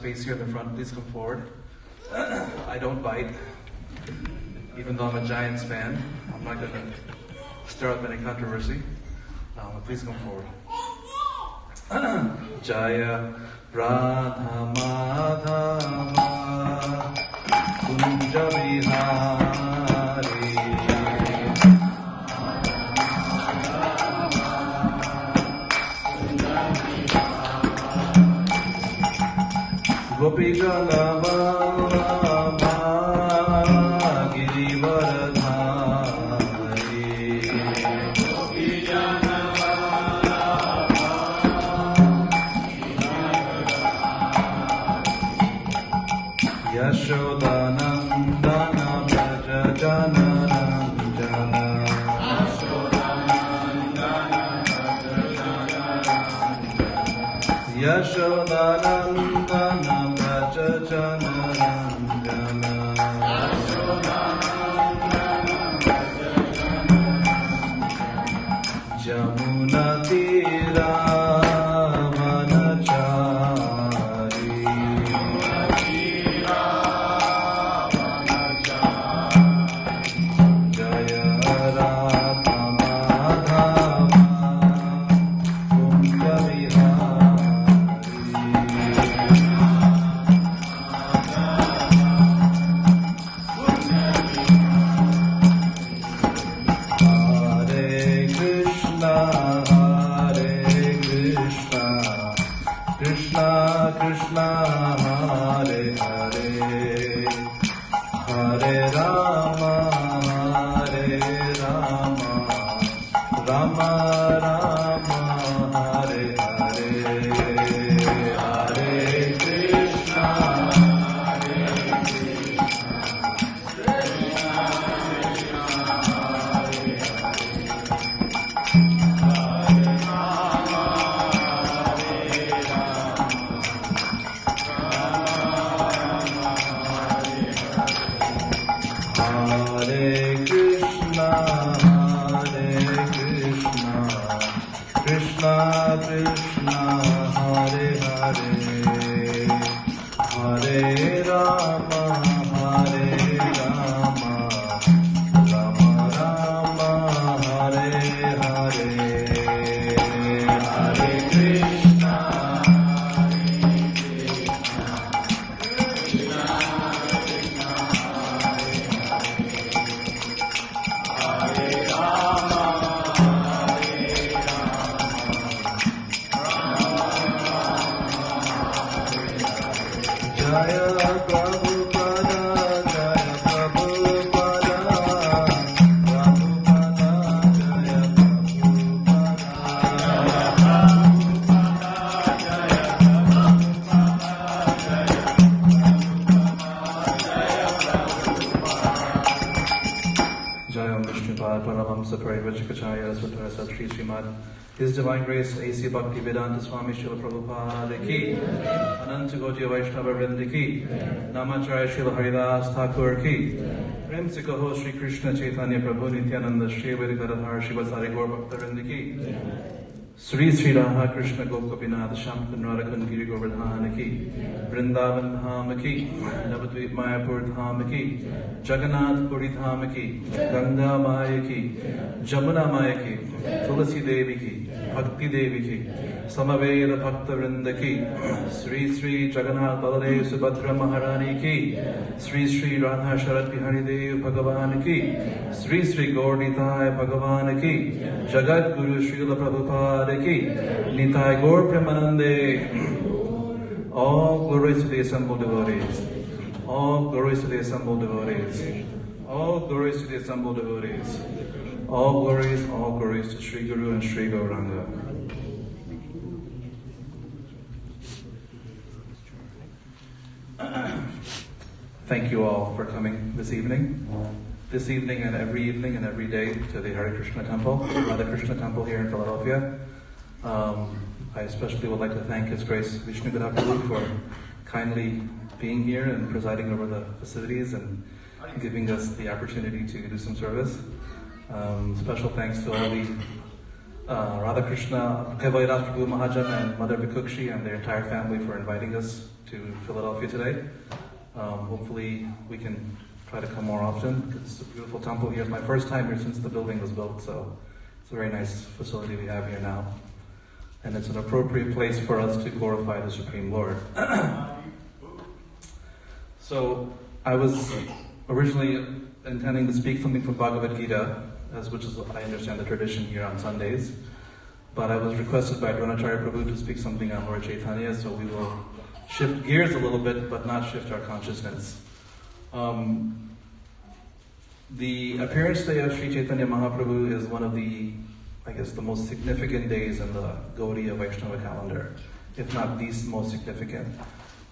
Space here in the front, please come forward. I don't bite, even though I'm a Giants fan. I'm not going to stir up any controversy. Please come forward. Jaya Radha Madhava Kunja Vihari Gopi Jana Vallabha Girivaradhari Gopi Jana Vallabha Girivaradhari Yashodanandana Braja Jana Ranjana Yashodanandana Jana Ranjana Jamuna Tira Vanachari Jaya Radha Madhava Kunja Krishna Hare Hare Hare Rama Rama Rama Hare Hare Hare Krishna Krishna Krishna Hare Hare Hare Rama Rama Rama Hare Hare Hare Krishna Jaya Prabhupada, Jaya Prabhupada, Prabhupada, Jaya Prabhupada, Jaya Vishnupad, Paramahamsa Parivajikacharya, Sutara Satri Srimad, His Divine Grace, A.C. Bhakti Vedanta Swami Srila Prabhupada ki, Ananta Gaudiya Vaishnava Vrinda ki, Namacharya Srila Haridas Thakur ki, Prem se kaho Shri Krishna Chaitanya Prabhu Nityananda Shri Vedikaradhar Shivasari Gaur Bhakta Vrinda ki, Sri Sri Radha Krishna Gopinath Shampun Radhakund Giri Govardhana ki, Vrindavan Dham ki, Navadvip Mayapur Dham ki, Jagannath Puri Dham ki, Ganga Maya ki, Jamuna Maya ki, Tulasi Devi ki, Bhakti Devi ki, Samaveda Bhakta Vrinda ki, Sri Sri Jagannath Baladev Subhadra Maharani ki, Sri Sri Radha Sharat Bihari Dev Bhagavan ki, Sri Sri Gaur Nitai Bhagavan ki, Jagat Guru Srila Prabhupada ki, Nitai Gaur Premanande. All glories to the assembled devotees. All glories to the assembled devotees. All glories to the assembled devotees. All glories to Sri Guru and Sri Gauranga. Thank you all for coming this evening. This evening and every day to the Hare Krishna Temple, the Krishna Temple here in Philadelphia. I especially would like to thank His Grace Vishnu Prabhu for kindly being here and presiding over the festivities and giving us the opportunity to do some service. Special thanks to all the Radhakrishna, Kaivaldas Prabhu Mahajan and Mother Vikukshi and their entire family for inviting us to Philadelphia today. Hopefully we can try to come more often, because it's a beautiful temple here. It's my first time here since the building was built, so it's a very nice facility we have here now. And it's an appropriate place for us to glorify the Supreme Lord. So I was originally intending to speak something from Bhagavad Gita, which is, I understand, the tradition here on Sundays. But I was requested by Dronacharya Prabhu to speak something on Lord Chaitanya, so we will shift gears a little bit, but not shift our consciousness. The appearance day of Sri Chaitanya Mahaprabhu is one of the, I guess, the most significant days in the Gaudiya Vaishnava calendar, if not the most significant.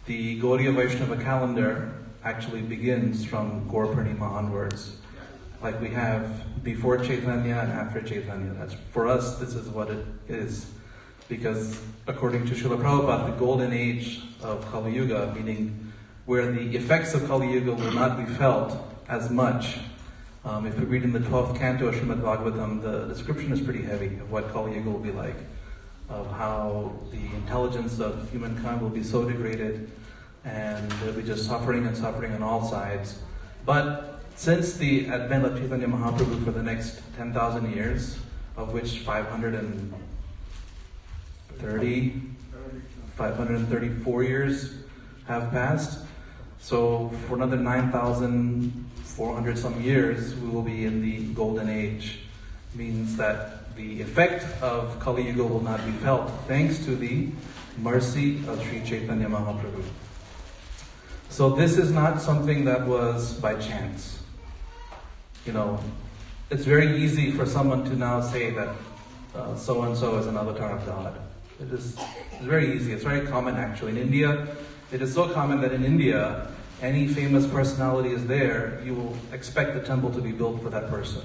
The Gaudiya Vaishnava calendar actually begins from Gaur Purnima onwards. Like we have before Chaitanya and after Chaitanya. That's, for us, this is what it is. Because according to Srila Prabhupada, the golden age of Kali Yuga, meaning where the effects of Kali Yuga will not be felt as much. If we read in the 12th canto of Srimad Bhagavatam, the description is pretty heavy of what Kali Yuga will be like, of how the intelligence of humankind will be so degraded, and there'll be just suffering and suffering on all sides. But since the advent of Chaitanya Mahaprabhu for the next 10,000 years, of which 534 years have passed, so for another 9,400 some years, we will be in the golden age. Means that the effect of Kali Yuga will not be felt, thanks to the mercy of Sri Chaitanya Mahaprabhu. So this is not something that was by chance. You know, it's very easy for someone to now say that so-and-so is an avatar of God. It's very easy. It's very common actually. In India, it is so common that in India, any famous personality is there, you will expect the temple to be built for that person.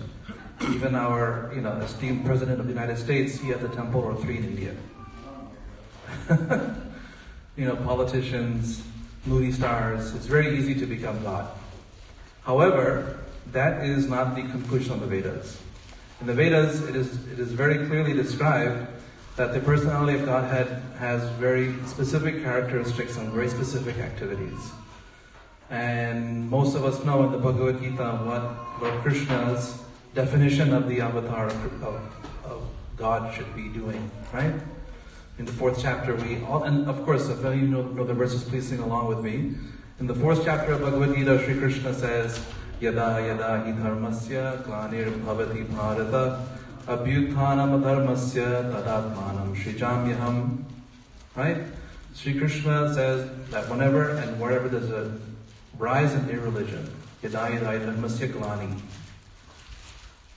Even our, esteemed President of the United States, he has a temple or 3 in India. Politicians, movie stars, it's very easy to become God. However, that is not the conclusion of the Vedas. In the Vedas, it is very clearly described that the personality of Godhead has very specific characteristics and very specific activities. And most of us know in the Bhagavad Gita what Lord Krishna's definition of the avatar of God should be doing, right? In the 4th chapter, and of course, if any of you know the verses, please sing along with me. In the 4th chapter of Bhagavad Gita, Sri Krishna says, Yada yada hi dharmasya glanir bhavati bharata abhyuthanam dharmasya tadatmanam shrijamyaham. Right? Sri Krishna says that whenever and wherever there's a rise in irreligion, yada yada hi dharmasya glani.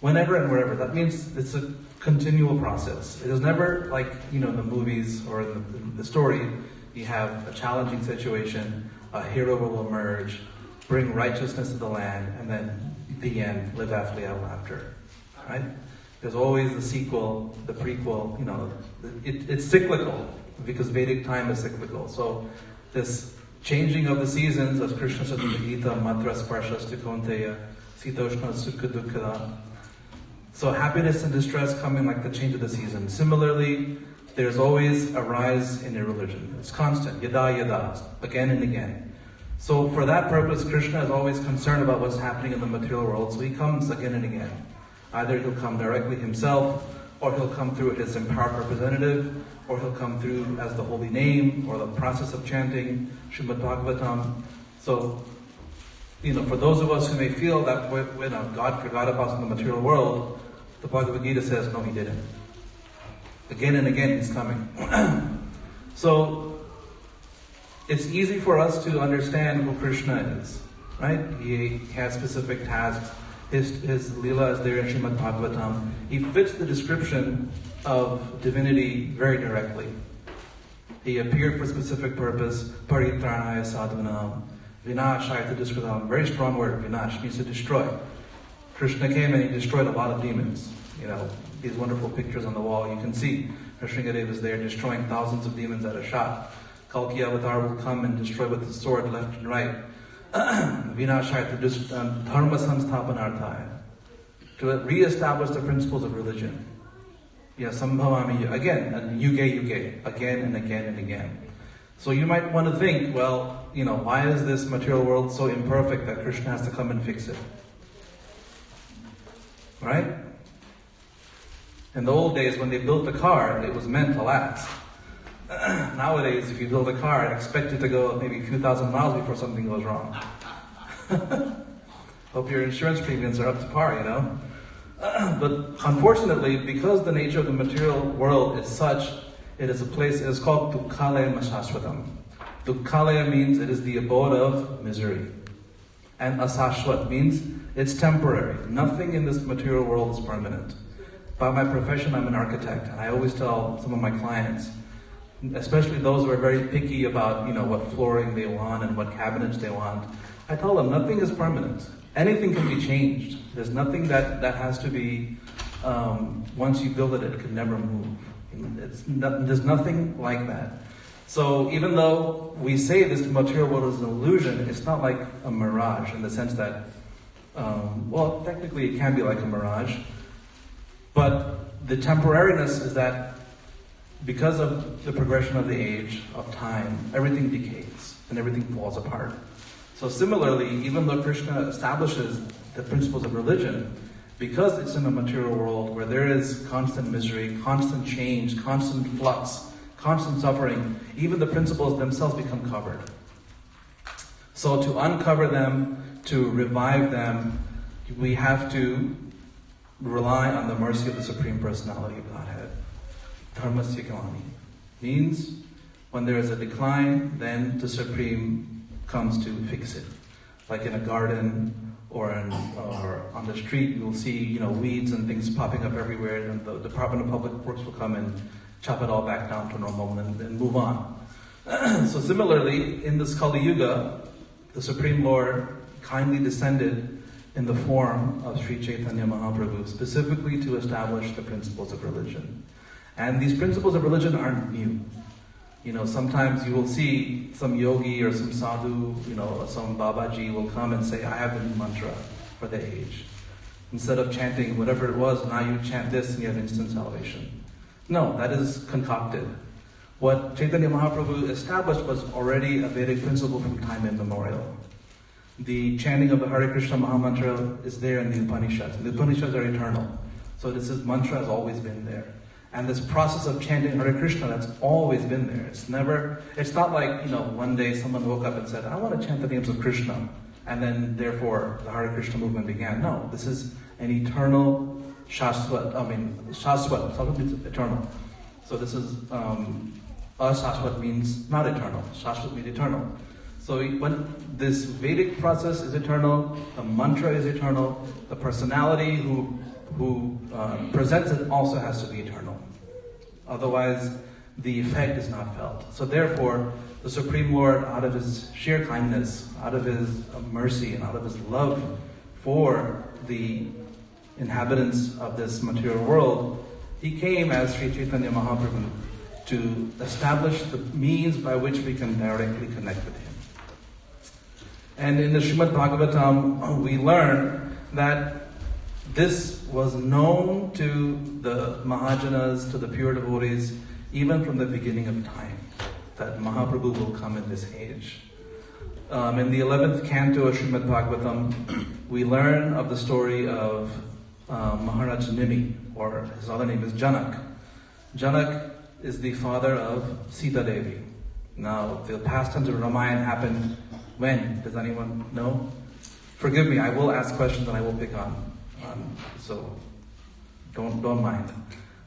Whenever and wherever. That means it's a continual process. It is never like, in the movies or in the story, you have a challenging situation, a hero will emerge, bring righteousness to the land, and then the end, live happily ever after. Right? There's always the sequel, the prequel, it's cyclical, because Vedic time is cyclical. So this changing of the seasons, as Krishna said in the Gita, Matra Sparshas Konteya, Sitoshna Sukha Dukkha. So happiness and distress come in like the change of the season. Similarly, there's always a rise in irreligion. It's constant, yada yada, again and again. So for that purpose, Krishna is always concerned about what's happening in the material world, so he comes again and again. Either he'll come directly himself, or he'll come through his empowered representative, or he'll come through as the holy name, or the process of chanting Srimad Bhagavatam. So, for those of us who may feel that God forgot about us in the material world, the Bhagavad Gita says, no, he didn't. Again and again, he's coming. So, it's easy for us to understand who Krishna is, right? He has specific tasks. His Leela is there in Srimad Bhagavatam. He fits the description of divinity very directly. He appeared for a specific purpose, paritranaya sadhunam, vinashaya duskritam. Very strong word, vinash, means to destroy. Krishna came and he destroyed a lot of demons. These wonderful pictures on the wall, you can see Nrsingadeva is there destroying thousands of demons at a shot. Kalki Avatar will come and destroy with his sword left and right. Vinashaya dharma samsthapanarthaya. To re-establish the principles of religion. Yeah, sambhavami, again, and yuge, again and again and again. So you might want to think, well, why is this material world so imperfect that Krishna has to come and fix it? Right? In the old days, when they built the car, it was meant to last. Nowadays, if you build a car, expect it to go maybe a few thousand miles before something goes wrong. Hope your insurance premiums are up to par, But unfortunately, because the nature of the material world is such, it is called Dukkalaya Mashashvatam. Dukkalaya means it is the abode of misery. And Asashvat means it's temporary. Nothing in this material world is permanent. By my profession, I'm an architect, and I always tell some of my clients, especially those who are very picky about, what flooring they want and what cabinets they want, I tell them nothing is permanent. Anything can be changed. There's nothing that has to be, once you build it can never move. There's nothing like that. So even though we say this material world is an illusion, it's not like a mirage in the sense that, technically it can be like a mirage, but the temporariness is that because of the progression of the age, of time, everything decays and everything falls apart. So similarly, even though Krishna establishes the principles of religion, because it's in a material world where there is constant misery, constant change, constant flux, constant suffering, even the principles themselves become covered. So to uncover them, to revive them, we have to rely on the mercy of the Supreme Personality of Godhead. Dharmasya Kalani means when there is a decline, then the Supreme comes to fix it. Like in a garden or on the street, you'll see weeds and things popping up everywhere, and the Department of Public Works will come and chop it all back down to normal and move on. So similarly, in this Kali Yuga, the Supreme Lord kindly descended in the form of Sri Chaitanya Mahaprabhu, specifically to establish the principles of religion. And these principles of religion aren't new. Sometimes you will see some yogi or some sadhu, some Babaji will come and say, I have the new mantra for the age. Instead of chanting whatever it was, now you chant this and you have instant salvation. No, that is concocted. What Chaitanya Mahaprabhu established was already a Vedic principle from time immemorial. The chanting of the Hare Krishna Mahamantra is there in the Upanishads. The Upanishads are eternal. So this mantra has always been there. And this process of chanting Hare Krishna, that's always been there. It's not like, one day someone woke up and said, I want to chant the names of Krishna. And then, therefore, the Hare Krishna movement began. No, this is an eternal Shaswat. Shaswat means eternal. So this is, Ashaswat means not eternal. Shaswat means eternal. So when this Vedic process is eternal, the mantra is eternal, the personality who presents it also has to be eternal. Otherwise, the effect is not felt. So therefore, the Supreme Lord, out of His sheer kindness, out of His mercy, and out of His love for the inhabitants of this material world, He came as Sri Chaitanya Mahaprabhu to establish the means by which we can directly connect with Him. And in the Srimad Bhagavatam, we learn that this was known to the Mahajanas, to the pure devotees, even from the beginning of time, that Mahaprabhu will come in this age. In the 11th canto of Srimad Bhagavatam, we learn of the story of Maharaj Nimi, or his other name is Janak. Janak is the father of Sita Devi. Now, the pastimes of Ramayana happened when? Does anyone know? Forgive me, I will ask questions and I will pick on. So don't mind.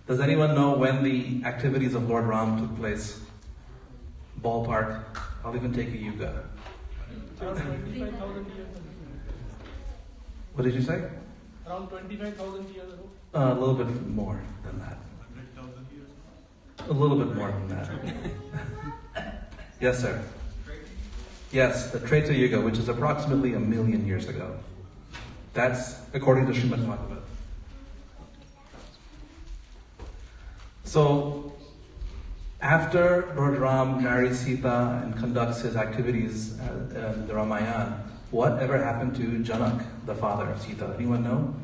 Does anyone know when the activities of Lord Ram took place? Ballpark. I'll even take a yuga. Around 25,000 years ago. What did you say? Around 25,000 years ago. A little bit more than that. 100,000 years ago. A little bit more than that. Yes, sir. Yes, the Treta Yuga, which is approximately 1 million years ago. That's according to Srimad Bhagavatam. So, after Lord Ram marries Sita and conducts his activities in the Ramayana, whatever happened to Janak, the father of Sita? Anyone know?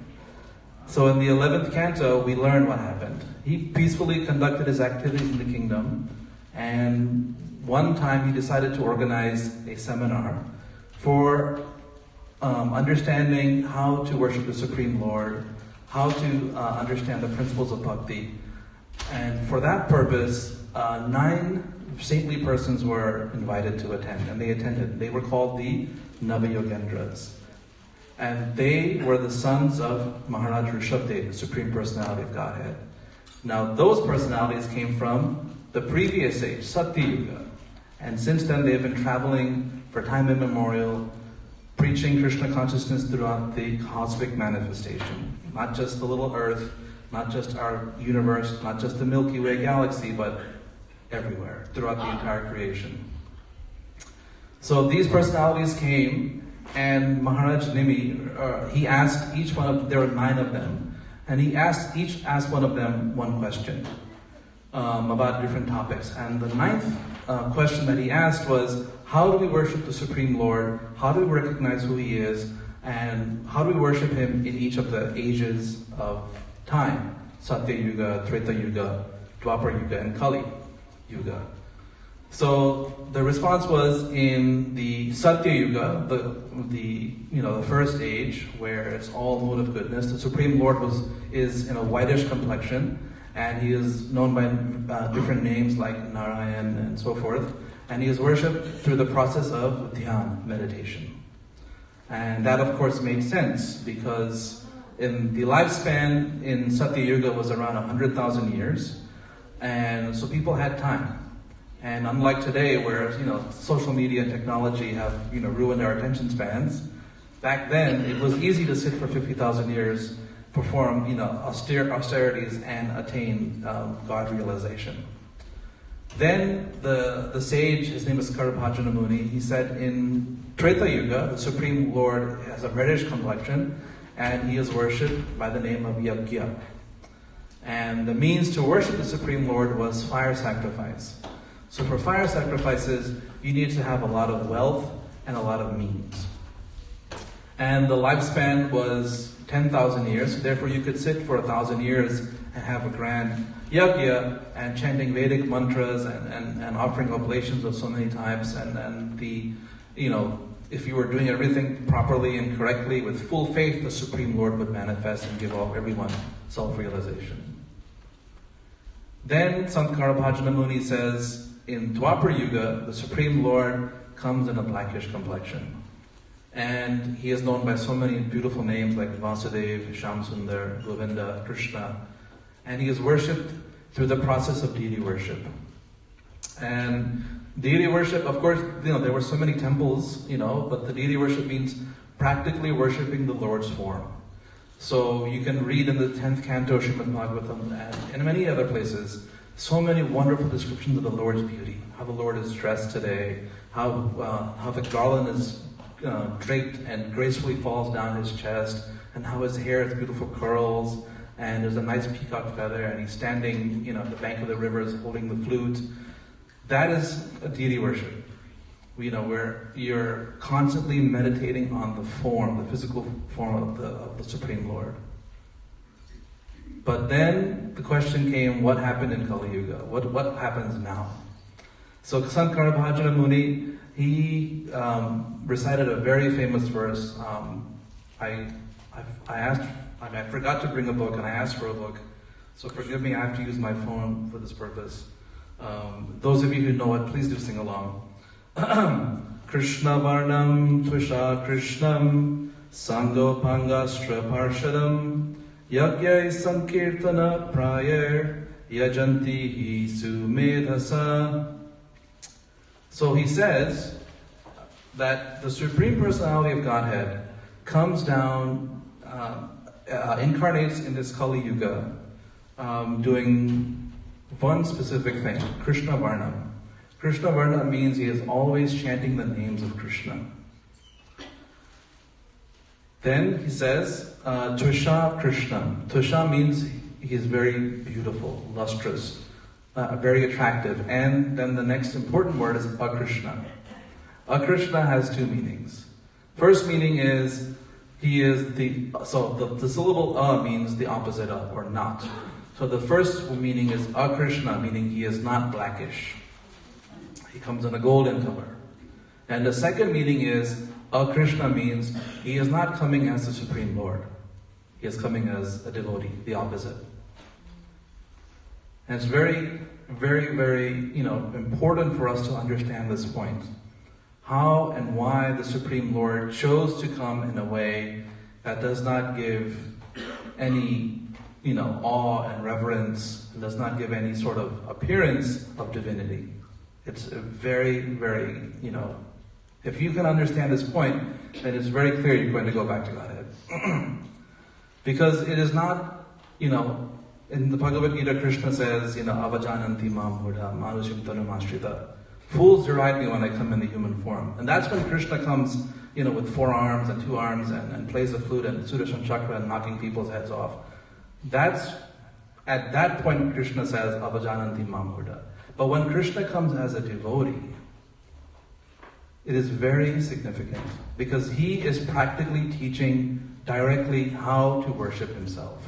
So in the 11th canto, we learn what happened. He peacefully conducted his activities in the kingdom, and one time he decided to organize a seminar for understanding how to worship the Supreme Lord, how to understand the principles of bhakti. And for that purpose, 9 saintly persons were invited to attend, and they attended. They were called the Navayogendras. And they were the sons of Maharaj Rishabdev, the Supreme Personality of Godhead. Now, those personalities came from the previous age, Satya Yuga. And since then, they've been traveling for time immemorial, preaching Krishna consciousness throughout the cosmic manifestation. Not just the little earth, not just our universe, not just the Milky Way galaxy, but everywhere, throughout the entire creation. So these personalities came, and Maharaj Nimi, he asked each one of, there were 9 of them, and he asked one of them one question about different topics. And the 9th question that he asked was, how do we worship the Supreme Lord? How do we recognize who He is? And how do we worship Him in each of the ages of time? Satya Yuga, Treta Yuga, Dwapar Yuga, and Kali Yuga. So the response was, in the Satya Yuga, the first age, where it's all mode of goodness, the Supreme Lord is in a whitish complexion, and He is known by different names like Narayan and so forth, and He is worshipped through the process of dhyan, meditation. And that of course made sense, because in the lifespan in Satya Yuga was around 100,000 years, and so people had time. And unlike today, where social media and technology have ruined our attention spans, back then it was easy to sit for 50,000 years, perform austerities, and attain God realization. Then the sage, his name is Karabhajana Muni, he said in Treta Yuga, the Supreme Lord has a reddish complexion, and He is worshipped by the name of Yajna. And the means to worship the Supreme Lord was fire sacrifice. So for fire sacrifices, you need to have a lot of wealth and a lot of means. And the lifespan was 10,000 years, therefore you could sit for 1,000 years and have a grand yajna and chanting Vedic mantras and offering oblations of so many types, and if you were doing everything properly and correctly with full faith, the Supreme Lord would manifest and give everyone self-realization. Then Sant Karabhajana Muni says, in Dwapar Yuga, the Supreme Lord comes in a blackish complexion. And He is known by so many beautiful names like Vasudeva, Shamsundar, Govinda, Krishna. And He is worshipped through the process of deity worship. And deity worship, of course, there were so many temples, but the deity worship means practically worshipping the Lord's form. So you can read in the 10th canto Srimad Bhagavatam and in many other places, so many wonderful descriptions of the Lord's beauty. How the Lord is dressed today, how the garland is draped and gracefully falls down His chest, and how His hair has beautiful curls, and there's a nice peacock feather, and He's standing, at the bank of the rivers holding the flute. That is a deity worship. Where you're constantly meditating on the form, the physical form of the Supreme Lord. But then the question came, what happened in Kali Yuga? What happens now? So Sant Karabhajana Muni, he recited a very famous verse. I forgot to bring a book, and I asked for a book. So forgive me, I have to use my phone for this purpose. Those of you who know it, please do sing along. Krishna Varnam Tvisha Krishnam Sangopangastra Parshadam Yagyai Sankirtana Prayer Yajanti Sumedhasa. So he says that the Supreme Personality of Godhead comes down, incarnates in this Kali Yuga, doing one specific thing, Krishna Varnam. Krishna Varna means He is always chanting the names of Krishna. Then he says, Tvisha Krishna. Tvisha means He is very beautiful, lustrous, very attractive. And then the next important word is Akrishna. Akrishna has 2 meanings. First meaning is He is the syllable means the opposite of, or not. So the first meaning is Krishna, meaning he is not blackish. He comes in a golden color. And the second meaning is Krishna means he is not coming as the Supreme Lord. He is coming as a devotee, the opposite. And it's very, very, very, important for us to understand this point. How and why the Supreme Lord chose to come in a way that does not give any, awe and reverence, and does not give any sort of appearance of divinity. It's a very, very, if you can understand this point, then it's very clear you're going to go back to Godhead. Because it is not, in the Bhagavad Gita, Krishna says, avajananti mam buddha, manushim tanumashrita. Fools deride me when I come in the human form. And that's when Krishna comes, with 4 arms and 2 arms and plays the flute and Sudarshan Chakra and knocking people's heads off. At that point, Krishna says, avajananti mam buddha. But when Krishna comes as a devotee, it is very significant because he is practically teaching directly how to worship himself.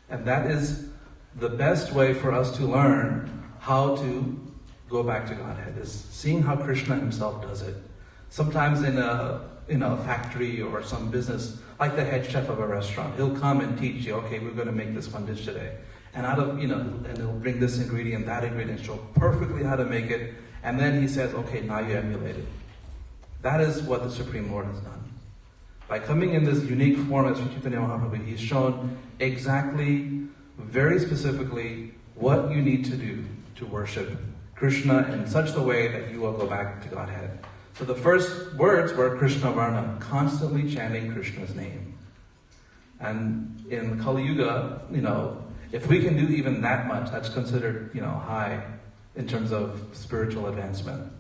And that is the best way for us to learn how to go back to Godhead, is seeing how Krishna himself does it. Sometimes in a factory or some business, like the head chef of a restaurant, he'll come and teach you, okay, we're going to make this one dish today. And and he'll bring this ingredient, that ingredient, show perfectly how to make it. And then he says, okay, now you emulate it. That is what the Supreme Lord has done. By coming in this unique form as Sri Chaitanya Mahaprabhu, he's shown exactly, very specifically, what you need to do to worship Krishna in such a way that you will go back to Godhead. So the first words were Krishna Varna, constantly chanting Krishna's name. And in Kali Yuga, if we can do even that much, that's considered, high in terms of spiritual advancement.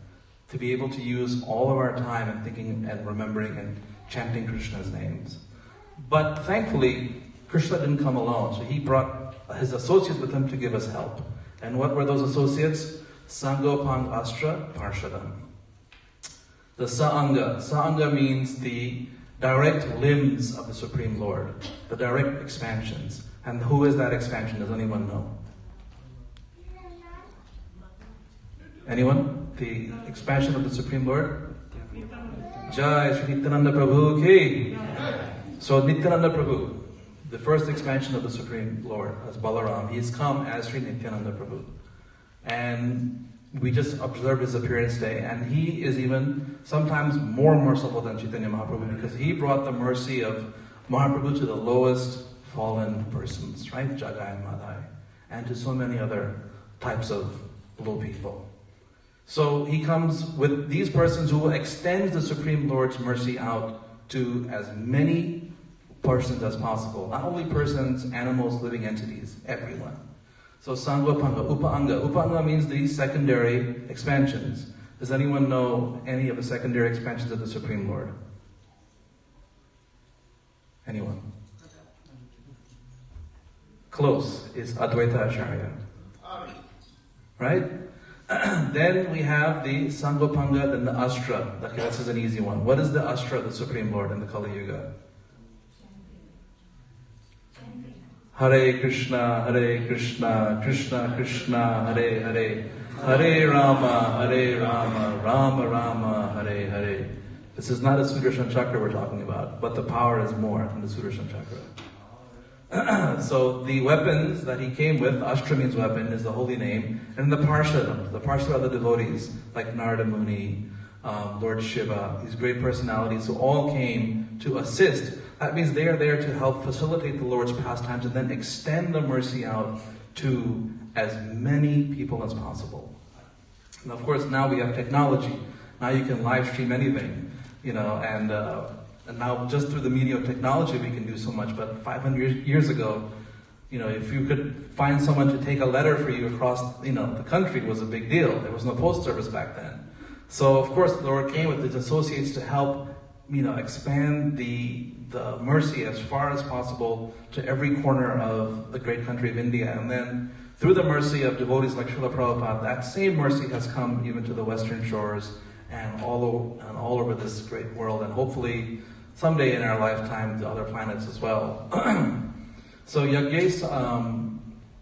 To be able to use all of our time in thinking and remembering and chanting Krishna's names. But thankfully, Krishna didn't come alone, so he brought his associates with him to give us help. And what were those associates? Sangopang Astra Parshadam. The Sa'anga means the direct limbs of the Supreme Lord, the direct expansions. And who is that expansion? Does anyone know? Anyone? The expansion of the Supreme Lord? Jai Shri Nityananda Prabhu ki. So Nityananda Prabhu, the first expansion of the Supreme Lord, as Balaram, he's come as Sri Nityananda Prabhu. And we just observed his appearance today, and he is even sometimes more merciful than Chaitanya Mahaprabhu because he brought the mercy of Mahaprabhu to the lowest fallen persons, right? Jagai and Madhai, and to so many other types of low people. So he comes with these persons who will extend the Supreme Lord's mercy out to as many persons as possible. Not only persons, animals, living entities, everyone. So Sangopanga, Upaanga. Upaanga means the secondary expansions. Does anyone know any of the secondary expansions of the Supreme Lord? Anyone? Close is Advaita Acharya. Right? Then we have the Sangopanga, then the Astra. Okay, this is an easy one. What is the Astra of the Supreme Lord in the Kali Yuga? Hare Krishna, Krishna Krishna, Hare Hare, Hare Rama, Rama Rama, Hare Hare. This is not a Sudarshan Chakra we're talking about, but the power is more than the Sudarshan Chakra. So the weapons that he came with, Astra means weapon, is the holy name, and the Parshadam are the devotees, like Narada Muni, Lord Shiva, these great personalities who all came to assist. That means they are there to help facilitate the Lord's pastimes and then extend the mercy out to as many people as possible. And of course, now we have technology. Now you can live stream anything, and now just through the media of technology we can do so much. But 500 years ago, if you could find someone to take a letter for you across, the country was a big deal. There was no post service back then. So of course, the Lord came with his associates to help, expand the mercy as far as possible to every corner of the great country of India. And then through the mercy of devotees like Srila Prabhupada, that same mercy has come even to the Western shores and all over this great world. And hopefully someday in our lifetime to other planets as well. So Yagyes,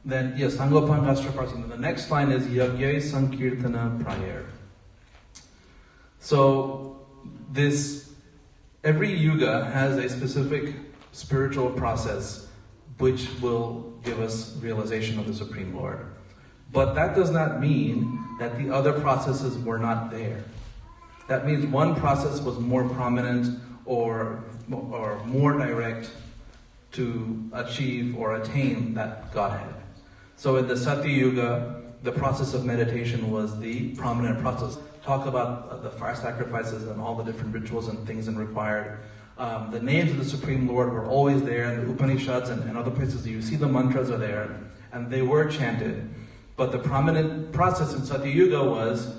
then yes, Sangopan Gastraparsan. The next line is Yagyes Sankirtana Prayer. So every yuga has a specific spiritual process which will give us realization of the Supreme Lord. But that does not mean that the other processes were not there. That means one process was more prominent or more direct to achieve or attain that Godhead. So in the Satya Yuga, the process of meditation was the prominent process. Talk about the fire sacrifices and all the different rituals and things and required. The names of the Supreme Lord were always there in the Upanishads and other places. You see the mantras are there, and they were chanted. But the prominent process in Satya Yuga was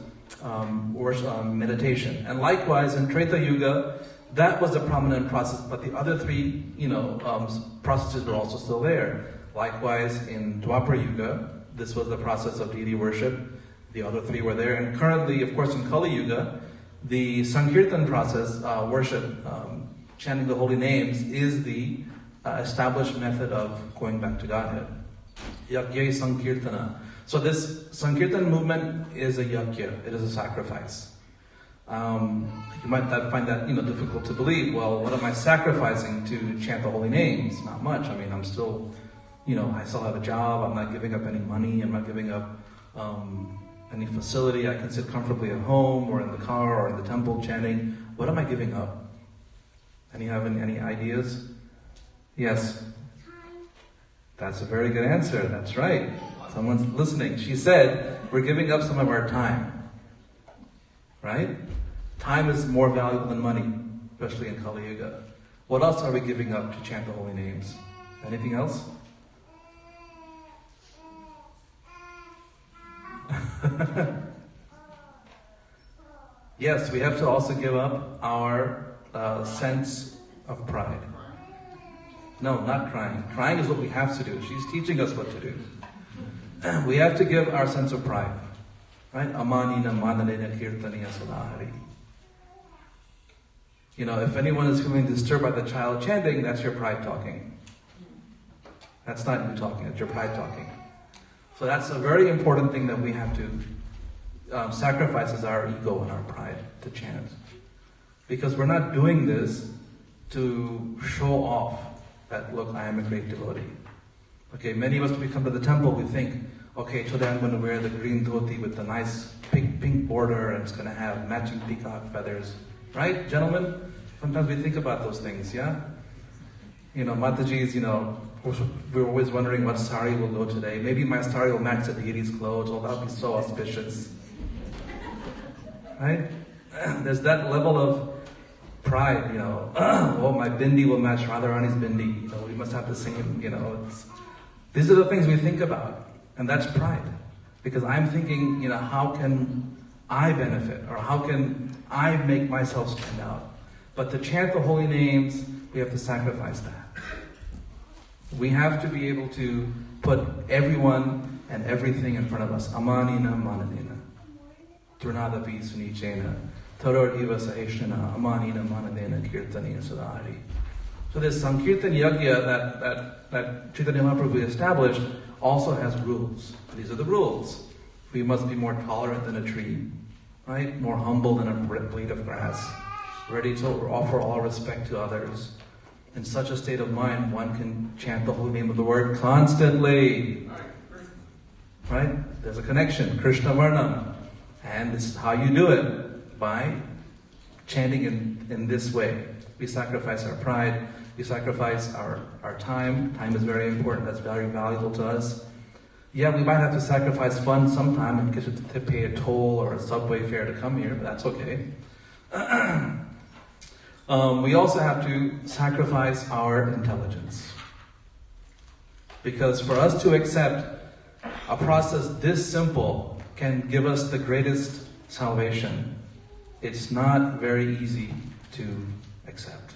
meditation. And likewise in Treta Yuga, that was a prominent process, but the other three, processes were also still there. Likewise in Dwapara Yuga, this was the process of deity worship. The other three were there. And currently, of course, in Kali Yuga, the Sankirtan process, worship, chanting the holy names, is the established method of going back to Godhead. Yagya Sankirtana. So this Sankirtan movement is a yagya, it is a sacrifice. You might find that difficult to believe. Well, what am I sacrificing to chant the holy names? Not much. I mean, I'm still, I still have a job. I'm not giving up any money. I'm not giving up any facility. I can sit comfortably at home or in the car or in the temple chanting. What am I giving up? Any ideas? Yes. That's a very good answer. That's right. Someone's listening. She said, we're giving up some of our time. Right? Time is more valuable than money, especially in Kali Yuga. What else are we giving up to chant the holy names? Anything else? Yes, we have to also give up our sense of pride. No, not crying. Crying is what we have to do. She's teaching us what to do. We have to give our sense of pride. Right? Amanina mananena kirtaniya sadahari. If anyone is feeling disturbed by the child chanting, that's your pride talking. That's not you talking, it's your pride talking. So that's a very important thing that we have to sacrifice, is our ego and our pride to chant. Because we're not doing this to show off that, look, I am a great devotee. Okay, many of us, when we come to the temple, we think, okay, today I'm going to wear the green dhoti with the nice pink border, and it's going to have matching peacock feathers. Right, gentlemen? Sometimes we think about those things, yeah? Mataji's, we're always wondering what sari will go today. Maybe my sari will match the deity's clothes. Oh, that would be so auspicious. Right? There's that level of pride, oh, my bindi will match Radharani's bindi. We must have the same, these are the things we think about. And that's pride. Because I'm thinking, how can I benefit? Or how can I make myself stand out? But to chant the holy names, we have to sacrifice that. We have to be able to put everyone and everything in front of us. Amanina mananina. Turnadapi sunichena. Taror iva saheshnana. Amanina mananina kirtaniya sadhari. So this Sankirtan Yagya that Chaitanya Mahaprabhu established also has rules. These are the rules. We must be more tolerant than a tree, right? More humble than a blade of grass. Ready to offer all respect to others. In such a state of mind, one can chant the holy name of the Lord constantly. Right? There's a connection, Krishna Varnam. And this is how you do it, by chanting in this way. We sacrifice our pride, we sacrifice our time. Time is very important, that's very valuable to us. Yeah, we might have to sacrifice fun sometime and get to pay a toll or a subway fare to come here, but that's okay. We also have to sacrifice our intelligence. Because for us to accept a process this simple can give us the greatest salvation, it's not very easy to accept.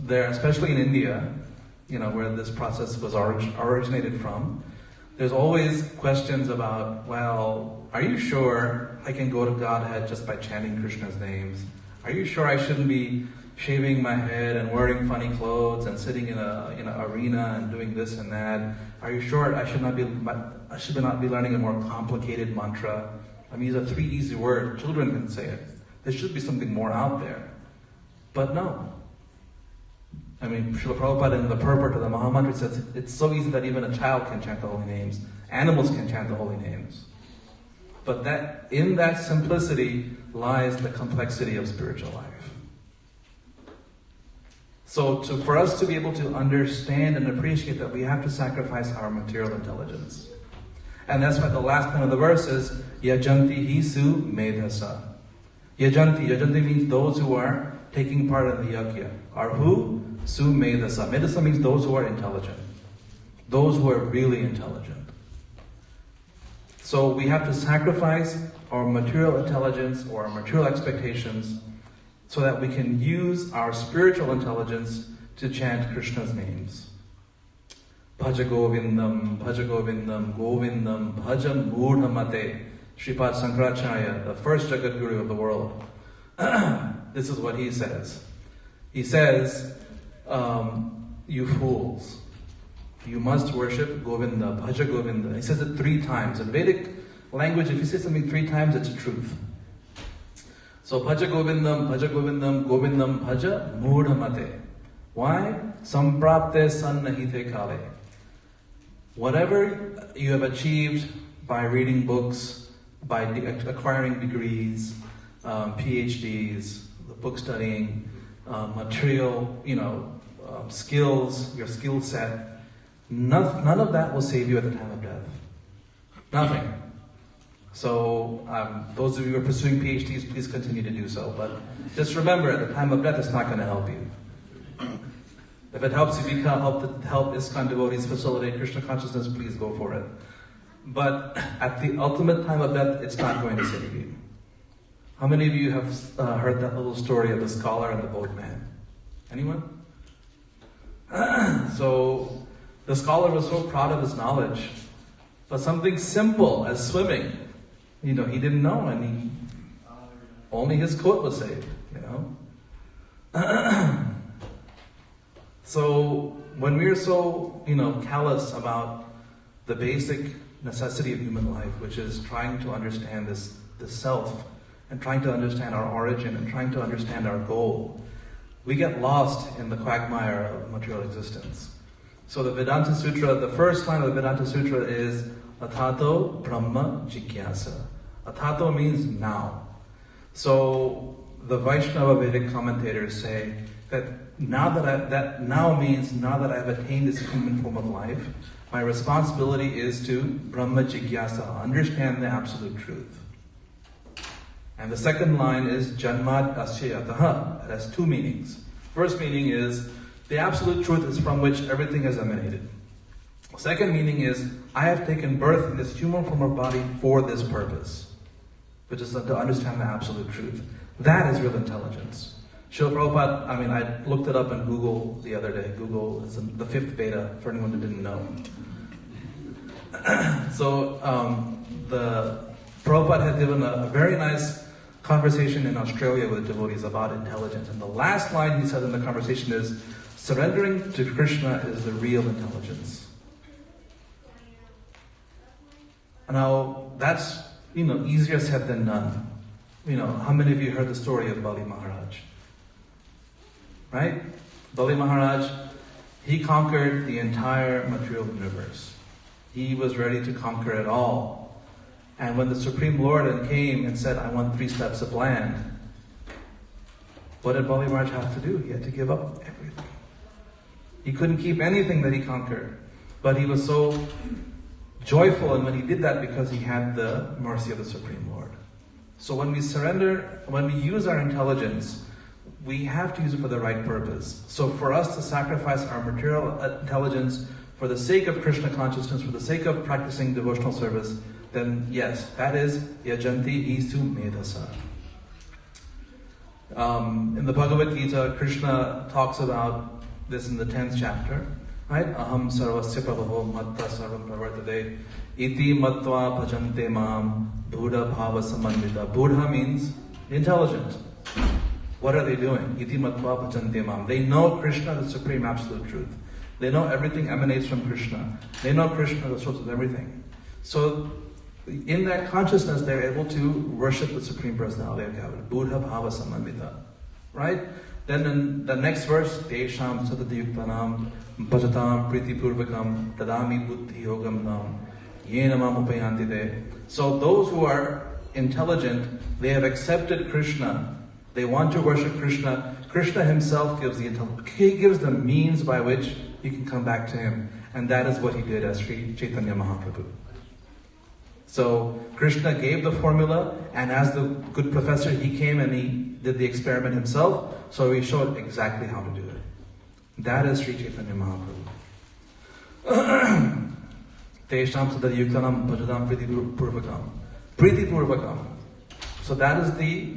There, especially in India, where this process was originated from, there's always questions about, well, are you sure I can go to Godhead just by chanting Krishna's names? Are you sure I shouldn't be shaving my head and wearing funny clothes and sitting in an arena and doing this and that? Are you sure I should not be learning a more complicated mantra? I mean, these are 3 easy words. Children can say it. There should be something more out there. But no. I mean, Srila Prabhupada in the purport of the Mahamantra says it's so easy that even a child can chant the holy names. Animals can chant the holy names. But in that simplicity lies the complexity of spiritual life. So for us to be able to understand and appreciate that, we have to sacrifice our material intelligence. And that's why the last line of the verse is, Yajanti hisu medhasa. Yajanti means those who are taking part in the yajna. Are who? Su medhasa. Medhasa means those who are intelligent. Those who are really intelligent. So we have to sacrifice our material intelligence or our material expectations so that we can use our spiritual intelligence to chant Krishna's names. Bhaja Govindam, Bhaja Govindam, Govindam, Bhaja Murdhamate. Sripad Sankaracharya, the first Jagat Guru of the world. This is what he says. He says, you fools, you must worship Govinda, Bhaja Govinda. He says it 3 times. In Vedic language, if you say something 3 times, it's truth. So Bhaja Govindam, Bhaja Govindam, Govindam Bhaja Murdhamate. Why? Samprapte sannahite kale. Whatever you have achieved by reading books, by acquiring degrees, PhDs, book studying, material, skills, your skill set, none of that will save you at the time of death. Nothing. So those of you who are pursuing PhDs, please continue to do so. But just remember, at the time of death, it's not going to help you. If it helps you help ISKCON devotees facilitate Krishna consciousness, please go for it. But at the ultimate time of death, it's not going to save you. How many of you have heard that little story of the scholar and the boatman? Anyone? So the scholar was so proud of his knowledge, but something simple as swimming, he didn't know, and only his coat was saved, So when we're so, callous about the basic necessity of human life, which is trying to understand this self, and trying to understand our origin, and trying to understand our goal, we get lost in the quagmire of material existence. So the Vedanta Sutra, the first line of the Vedanta Sutra is Atato Brahma Jigyasa. Atato means now. So the Vaishnava Vedic commentators say that now means now that I've attained this human form of life, my responsibility is to Brahma Jigyasa, understand the absolute truth. And the second line is Janmad Asya Yataha. It has 2 meanings. First meaning is the absolute truth is from which everything has emanated. Second meaning is I have taken birth in this human form of body for this purpose, which is to understand the absolute truth. That is real intelligence. Srila Prabhupada, I looked it up in Google the other day. Google is the 5th Veda, for anyone who didn't know. So the Prabhupada had given a very nice conversation in Australia with devotees about intelligence. And the last line he said in the conversation is, surrendering to Krishna is the real intelligence. Now, that's, easier said than done. How many of you heard the story of Bali Maharaj? Right? Bali Maharaj, he conquered the entire material universe. He was ready to conquer it all. And when the Supreme Lord came and said, I want 3 steps of land, what did Bali Maharaj have to do? He had to give up everything. He couldn't keep anything that he conquered. But he was so joyful, and when he did that, because he had the mercy of the Supreme Lord. So when we surrender, when we use our intelligence, we have to use it for the right purpose. So for us to sacrifice our material intelligence for the sake of Krishna consciousness, for the sake of practicing devotional service, then yes, that is yajanti isu medhasa. In the Bhagavad Gita, Krishna talks about this in the 10th chapter. Right? Aham sarvasya prabhavo matta sarvam pravartate iti matva bhajante mam buddha bhava samandita. Buddha means intelligent. What are they doing? Iti matva bhajanti mam. They know Krishna, the supreme absolute truth. They know everything emanates from Krishna. They know Krishna, the source of everything. So, in that consciousness, they're able to worship the Supreme Personality of Godhead. Buddha bhava samamita. Right? Then in the next verse, Tesham sadadayuktanam bhajatam priti purvakam tadami buddhi yogam nam yena mam upayanti de. So those who are intelligent, they have accepted Krishna. They want to worship Krishna. Krishna himself gives the intelligence. He gives the means by which you can come back to him. And that is what he did as Sri Chaitanya Mahaprabhu. So Krishna gave the formula, and as the good professor, he came and he did the experiment himself. So he showed exactly how to do it. That is Sri Chaitanya Mahaprabhu. Tesham sadadayuktanam bhajadam priti purvakam. Priti purvakam. So that is the,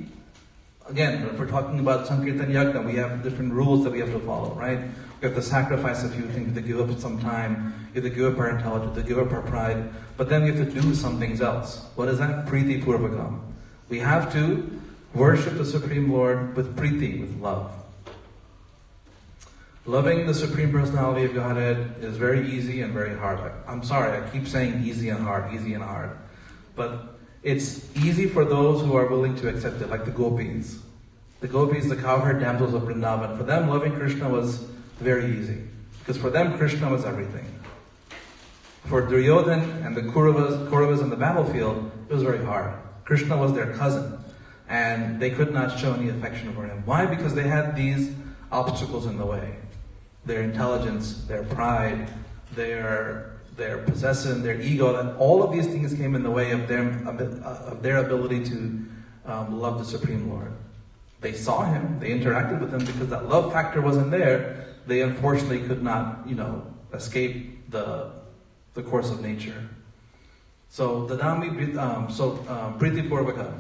again, if we're talking about Sankirtan Yagna, we have different rules that we have to follow, right? We have to sacrifice a few things, we have to give up some time, we have to give up our intelligence, we have to give up our pride, but then we have to do some things else. What is that? Priti purvakam. We have to worship the Supreme Lord with priti, with love. Loving the Supreme Personality of Godhead is very easy and very hard. I'm sorry, I keep saying easy and hard, but it's easy for those who are willing to accept it, like the gopis. The gopis, the cowherd damsels of Vrindavan, for them loving Krishna was very easy. Because for them, Krishna was everything. For Duryodhan and the Kauravas on the battlefield, it was very hard. Krishna was their cousin, and they could not show any affection for him. Why? Because they had these obstacles in the way. Their intelligence, their pride, their possession, their ego, that all of these things came in the way of their ability to love the Supreme Lord. They saw him, they interacted with him, because that love factor wasn't there. They unfortunately could not, escape the course of nature. So priti purvaka.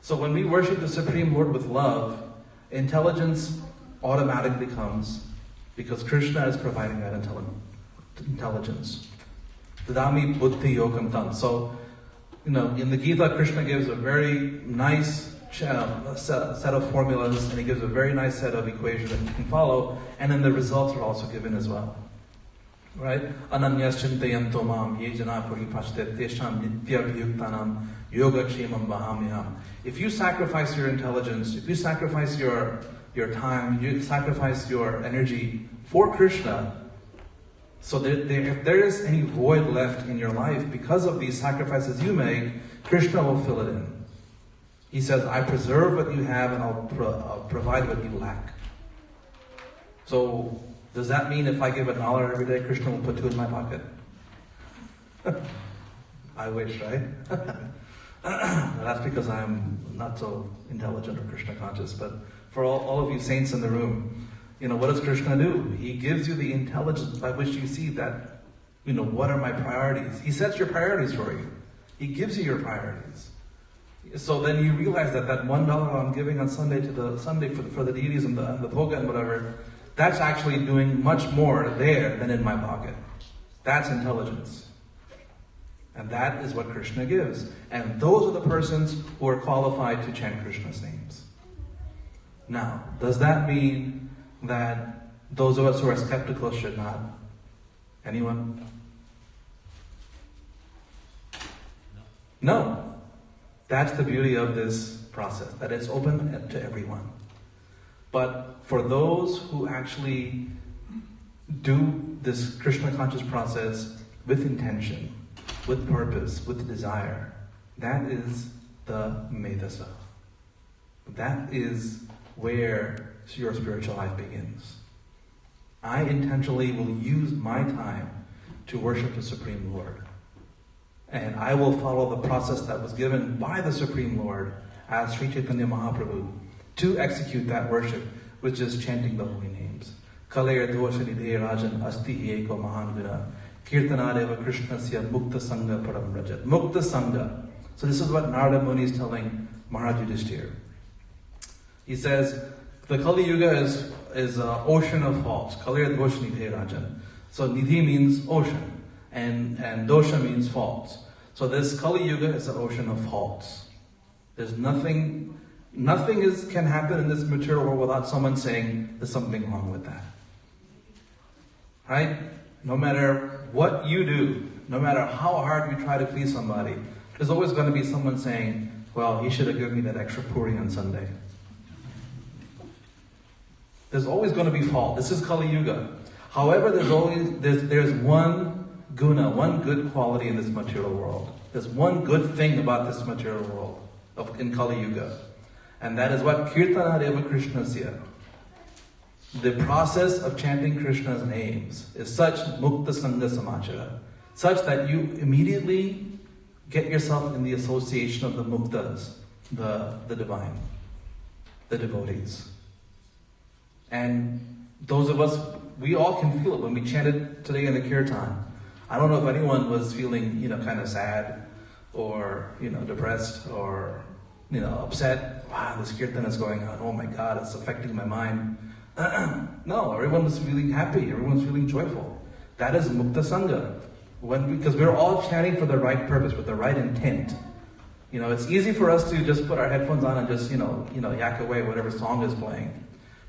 So when we worship the Supreme Lord with love, intelligence automatically comes, because Krishna is providing that intelligence. Tadami buddhi yogam tam. So, in the Gita, Krishna gives a very nice set of formulas, and he gives a very nice set of equations that you can follow, and then the results are also given as well. Right? Ananyas chintayanto mam ye jana puripashtet tesham nityabhyuktanam yogakshemam vahamyam. If you sacrifice your intelligence, if you sacrifice your time, you sacrifice your energy for Krishna, so if there is any void left in your life because of these sacrifices you make, Krishna will fill it in. He says, I preserve what you have and I'll provide what you lack. So, does that mean if I give $1 every day, Krishna will put 2 in my pocket? I wish, right? That's because I'm not so intelligent or Krishna conscious. But for all of you saints in the room, what does Krishna do? He gives you the intelligence by which you see that, what are my priorities? He sets your priorities for you. He gives you your priorities. So then you realize that $1 I'm giving on Sunday for the deities and the bhoga and whatever, that's actually doing much more there than in my pocket. That's intelligence. And that is what Krishna gives. And those are the persons who are qualified to chant Krishna's names. Now, does that mean that those of us who are skeptical should not? Anyone? No. That's the beauty of this process, that it's open to everyone. But for those who actually do this Krishna conscious process with intention, with purpose, with desire, that is the medasa. That is where your spiritual life begins. I intentionally will use my time to worship the Supreme Lord. And I will follow the process that was given by the Supreme Lord as Sri Chaitanya Mahaprabhu to execute that worship, which is chanting the holy names. Kalaya dosha nidhe rajan asti eko mahanvira kirtanadeva krishnasya mukta sangha param rajat. Mukta sangha. So this is what Narada Muni is telling Maharaj Yudhishthira. He says, the Kali Yuga is an ocean of faults. Kalaya dosha nidhe rajan. So nidhi means ocean. And dosha means faults. So this Kali Yuga is an ocean of faults. There's nothing, Nothing can happen in this material world without someone saying there's something wrong with that. Right? No matter what you do, no matter how hard we try to please somebody, there's always going to be someone saying, well, he should have given me that extra puri on Sunday. There's always going to be fault. This is Kali Yuga. However, there's one guna, one good quality in this material world. There's one good thing about this material world in Kali Yuga. And that is what? Kirtana Deva Krishnasya. The process of chanting Krishna's names is such mukta sangha samachara, such that you immediately get yourself in the association of the muktas, the divine, the devotees. And those of us, we all can feel it when we chanted today in the kirtan. I don't know if anyone was feeling, kind of sad or, depressed or, upset. Wow, this kirtan is going on. Oh my God, it's affecting my mind. No, everyone was feeling happy. Everyone's feeling joyful. That is mukta sangha. Because we're all chanting for the right purpose, with the right intent. It's easy for us to just put our headphones on and just, yak away whatever song is playing.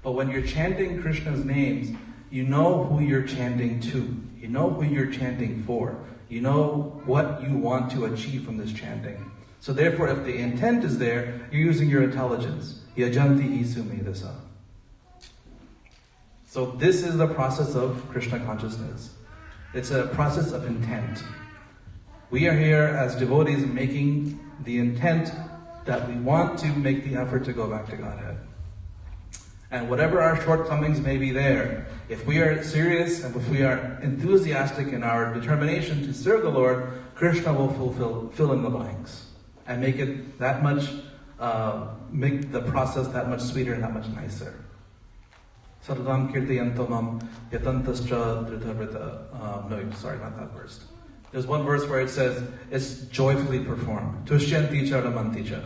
But when you're chanting Krishna's names, you know who you're chanting to. You know who you're chanting for. You know what you want to achieve from this chanting. So therefore, if the intent is there, you're using your intelligence. Yajanti isu medasa. So this is the process of Krishna consciousness. It's a process of intent. We are here as devotees making the intent that we want to make the effort to go back to Godhead. And whatever our shortcomings may be there, if we are serious and if we are enthusiastic in our determination to serve the Lord, Krishna will fill in the blanks and make it that much, make the process that much sweeter and that much nicer. Sarvam kirtayantamam yatantascha dritavrita. No, sorry, not that verse. There's one verse where it says, it's joyfully performed. Tushyanti cha ramanti cha.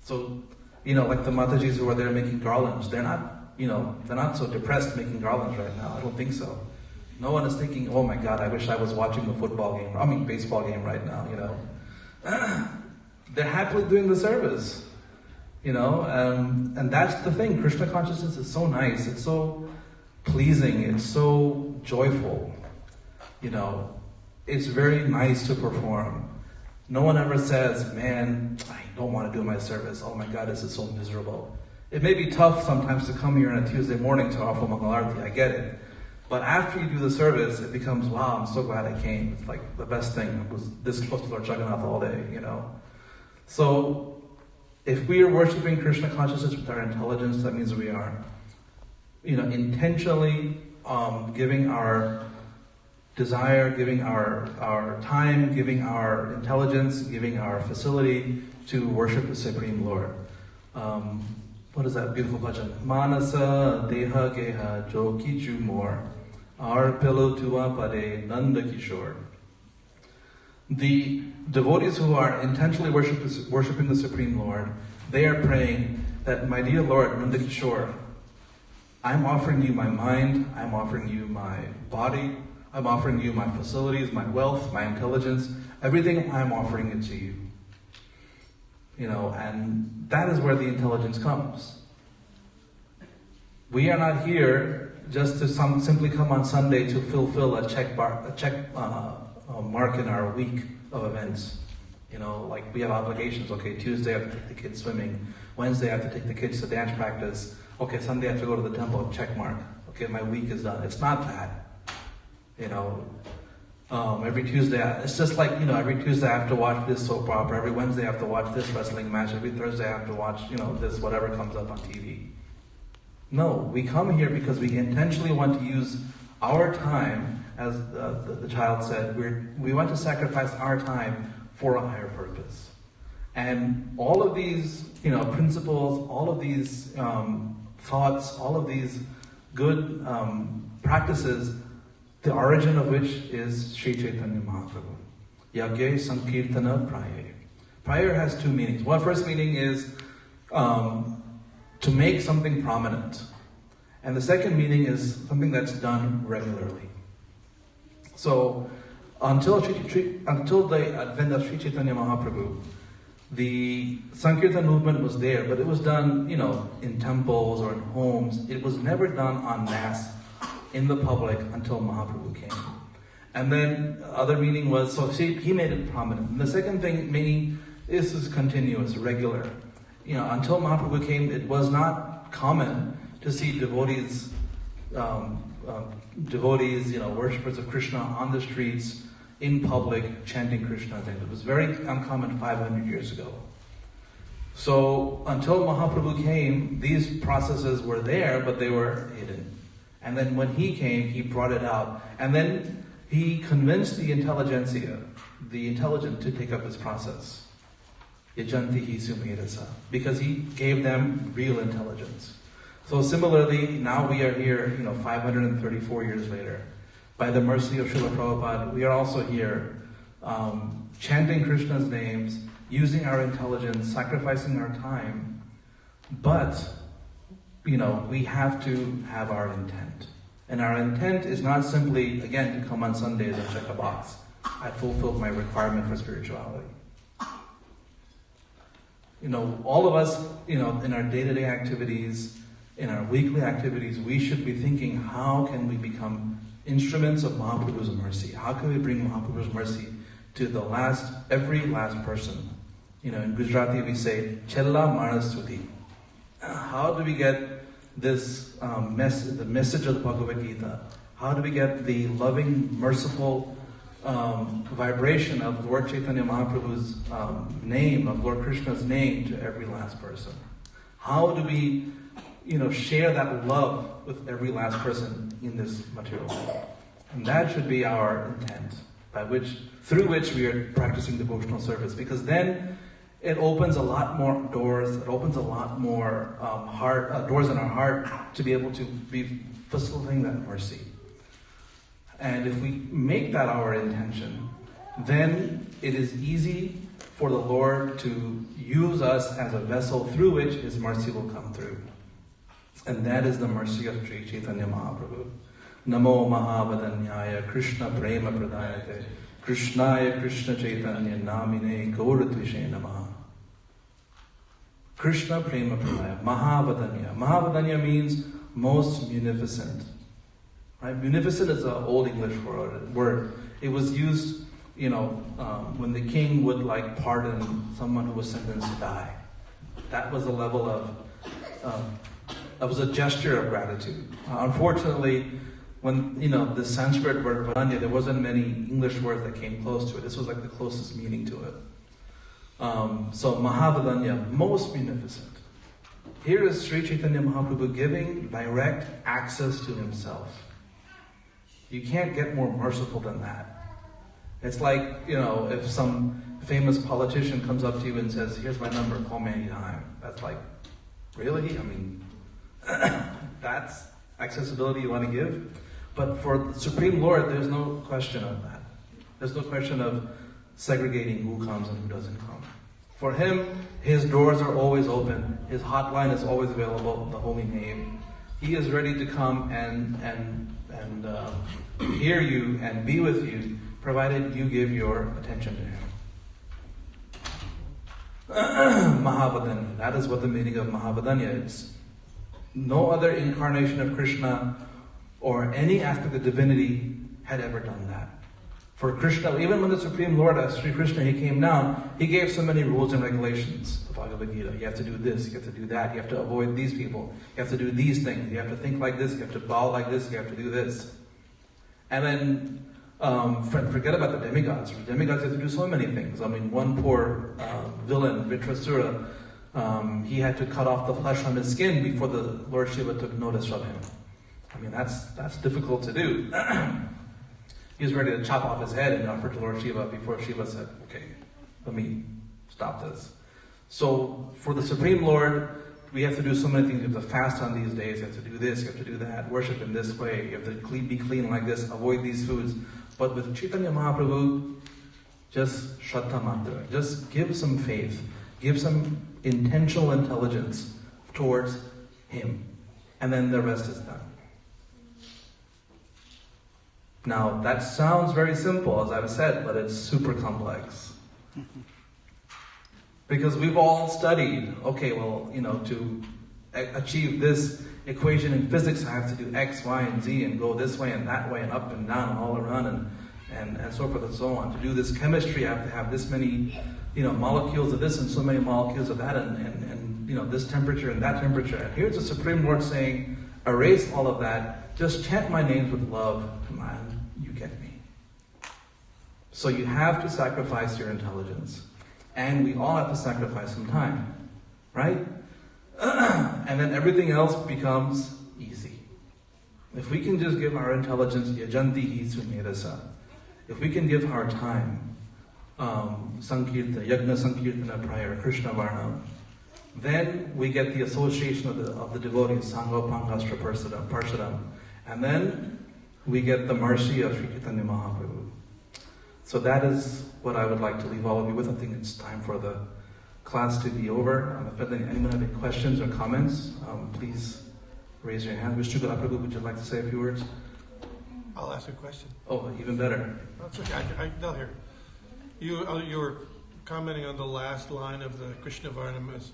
So, like the Matajis who are there making garlands, they're not so depressed making garlands right now. I don't think so. No one is thinking, oh my God, I wish I was watching the baseball game right now, They're happily doing the service, and that's the thing. Krishna consciousness is so nice. It's so pleasing. It's so joyful. It's very nice to perform. No one ever says, man, I don't want to do my service. Oh my God, this is so miserable. It may be tough sometimes to come here on a Tuesday morning to offer Mangalarti. I get it. But after you do the service, it becomes, wow, I'm so glad I came. It's like the best thing. I was this close to Lord Jagannath all day, So, if we are worshiping Krishna consciousness with our intelligence, that means we are, intentionally giving our desire, giving our time, giving our intelligence, giving our facility to worship the Supreme Lord. What is that beautiful bhajan? Manasa deha geha jo kiju more, arpelo tua pade nanda kishore. The devotees who are intentionally worshiping the Supreme Lord, they are praying that, my dear Lord, Nanda Kishore, I'm offering you my mind, I'm offering you my body, I'm offering you my facilities, my wealth, my intelligence, everything, I'm offering it to you. And that is where the intelligence comes. We are not here just to simply come on Sunday to fulfill a check mark in our week of events. Like we have obligations. Okay, Tuesday I have to take the kids swimming. Wednesday I have to take the kids to dance practice. Okay, Sunday I have to go to the temple, check mark. Okay, my week is done. It's not that. Every Tuesday, it's just like, every Tuesday I have to watch this soap opera. Every Wednesday I have to watch this wrestling match. Every Thursday I have to watch, this whatever comes up on TV. No, we come here because we intentionally want to use our time, as the child said, we want to sacrifice our time for a higher purpose. And all of these, principles, all of these thoughts, all of these good practices, the origin of which is Sri Chaitanya Mahaprabhu. Yagya Sankirtana Prayer. Prayer has two meanings. One first meaning is to make something prominent. And the second meaning is something that's done regularly. So, until the advent of Sri Chaitanya Mahaprabhu, the Sankirtan movement was there, but it was done, in temples or in homes. It was never done en masse in the public until Mahaprabhu came. And then other meaning was, so see, he made it prominent. And the second thing, meaning, this is continuous, regular. Until Mahaprabhu came, it was not common to see devotees, worshippers of Krishna on the streets, in public, chanting Krishna. It was very uncommon 500 years ago. So until Mahaprabhu came, these processes were there, but they were hidden. And then when he came, he brought it out. And then he convinced the intelligentsia, the intelligent, to take up this process. Yajantihi sumerasa. Because he gave them real intelligence. So similarly, now we are here, 534 years later. By the mercy of Srila Prabhupada, we are also here, chanting Krishna's names, using our intelligence, sacrificing our time. But, we have to have our intent. And our intent is not simply, again, to come on Sundays and check a box. I fulfilled my requirement for spirituality. All of us, in our day-to-day activities, in our weekly activities, we should be thinking, how can we become instruments of Mahaprabhu's mercy? How can we bring Mahaprabhu's mercy to every last person? In Gujarati we say, Chella Marastuti. How do we get this the message of the Bhagavad Gita? How do we get the loving, merciful vibration of Lord Chaitanya Mahaprabhu's name, of Lord Krishna's name, to every last person? How do we, share that love with every last person in this material world? And that should be our intent, through which we are practicing devotional service, because then it opens a lot more doors. It opens a lot more doors in our heart to be able to be facilitating that mercy. And if we make that our intention, then it is easy for the Lord to use us as a vessel through which His mercy will come through. And that is the mercy of Sri Chaitanya Mahaprabhu. Namo Mahavadanyaya Krishna Prema Pradayate Krishnaya Krishna Chaitanya Namine Gauradvishe Namaha. Krishna Prema Pradaya, Mahavadanya. Mahavadanya means most munificent. Right? Munificent is an old English word. It was used, when the king would pardon someone who was sentenced to die. That was a level that was a gesture of gratitude. Unfortunately, when, the Sanskrit word Vadanya, there wasn't many English words that came close to it. This was the closest meaning to it. So Mahavadanya, most munificent. Here is Sri Chaitanya Mahaprabhu giving direct access to himself. You can't get more merciful than that. It's like, if some famous politician comes up to you and says, here's my number, call me anytime. That's like, really? That's accessibility you want to give? But for the Supreme Lord, there's no question of that. There's no question of segregating who comes and who doesn't come. For Him, His doors are always open. His hotline is always available, the holy name. He is ready to come and hear you and be with you, provided you give your attention to Him. Mahavadanya, that is what the meaning of Mahavadanya is. No other incarnation of Krishna or any aspect of divinity had ever done that. For Krishna, even when the Supreme Lord, Sri Krishna, He came down, He gave so many rules and regulations. The Bhagavad Gita, you have to do this, you have to do that, you have to avoid these people, you have to do these things, you have to think like this, you have to bow like this, you have to do this. And then, forget about the demigods. For demigods, you have to do so many things. One poor villain, Vitrasura, he had to cut off the flesh on his skin before the Lord Shiva took notice of him. That's difficult to do. He was ready to chop off his head and offer to Lord Shiva before Shiva said, okay, let me stop this. So for the Supreme Lord, we have to do so many things. You have to fast on these days, you have to do this, you have to do that, worship in this way, you have to be clean like this, avoid these foods. But with Chaitanya Mahaprabhu, just Shraddha Matra, just give some faith, give some intentional intelligence towards Him, and then the rest is done. Now, that sounds very simple, as I've said, but it's super complex. Because we've all studied, okay, well, to achieve this equation in physics, I have to do X, Y, and Z, and go this way and that way, and up and down, and all around, and so forth and so on. To do this chemistry, I have to have this many, molecules of this and so many molecules of that, and this temperature and that temperature. And here's the Supreme Lord saying, erase all of that, just chant my names with love, and you get me. So you have to sacrifice your intelligence. And we all have to sacrifice some time, right? And then everything else becomes easy. If we can just give our intelligence, yajanti hi sumedasa. If we can give our time, sankirtana, yagna sankirtana prayer, Krishna Varnam, then we get the association of the devotees, Sangha Pangastra Parshadam, and then we get the mercy of Sri Chaitanya Mahaprabhu. So that is what I would like to leave all of you with. I think it's time for the class to be over. If anyone have any questions or comments, please raise your hand. Vishnu Prabhu, would you like to say a few words? I'll ask a question. Oh, even better. That's okay. They'll hear. You were commenting on the last line of the Krishna Varnam as